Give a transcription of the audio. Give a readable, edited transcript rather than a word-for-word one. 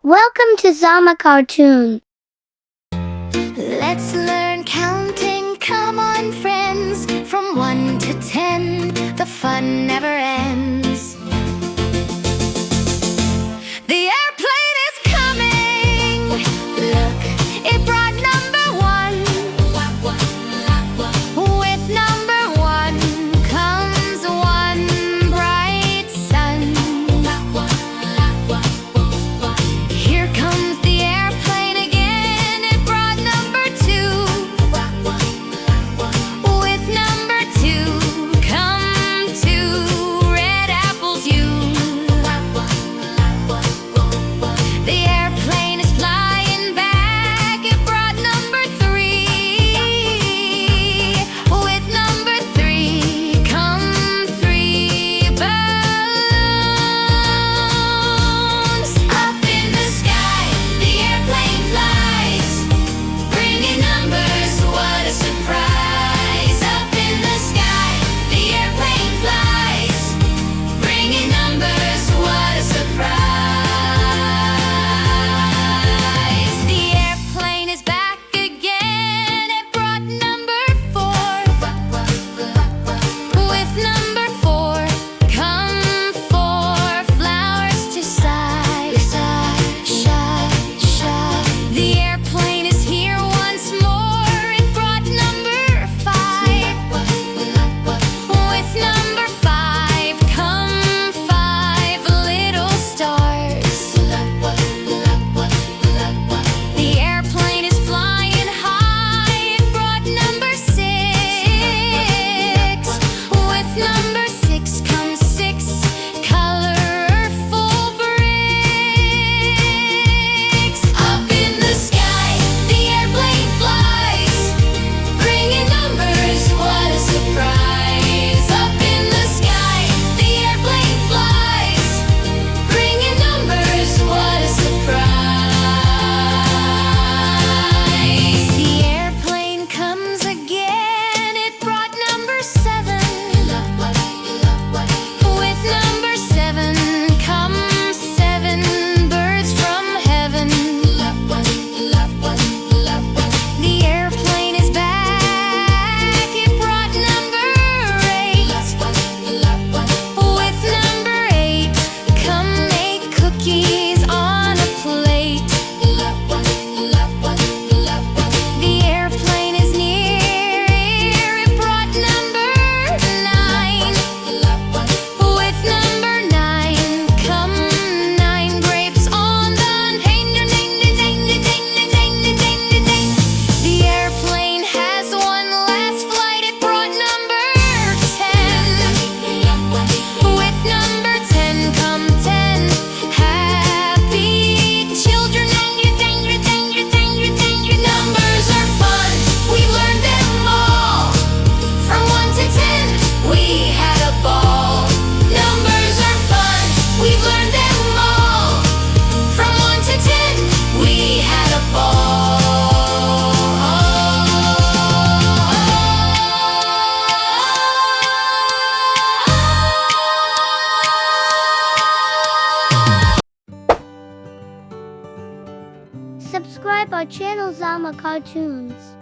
Welcome to Zama cartoon. Let's learn counting, come on friends. From 1 to 10, the fun never ends. The airplane is coming. Look, it brought number 1. With number 1 comes one bright sun. Here comes the airplane again. It brought number 2. With number 2 come 2 red apples. The airplane is flying back. It brought number 3. With number 3 come 3 balloons. Up in the sky, the airplane flies, bringing numbers. What a surprise! Up in the sky, the airplane flies, bringing numbers. What a surprise! The airplane is back again. It brought number 4. With number 4 come 4 flowers to sigh, The airplane is here once more. It brought number 5. With number 5 come 5 little stars. The airplane is flying high. It brought number 6. With number 6 comes 6 colorful bricks. Up in the sky, the airplane flies, bringing numbers. What a surprise! Up in the sky, the airplane flies, bringing numbers. What a surprise! The airplane comes again. It brought number 7. With number 7 come 7 birds from heaven. The airplane is back. It brought number 8. With number 8 come 8 cookies on a plate. The airplane is near. It brought number 9. With number 9 come 9 grapes on the The airplane has one last flight. It brought number 10. With number 10 come 10 happy children. Numbers are fun, we learned them all. From 1 to 10, we had a ball. Numbers are fun, we learned them all. From 1 to 10, we had a Subscribe our channel Zama Cartoons.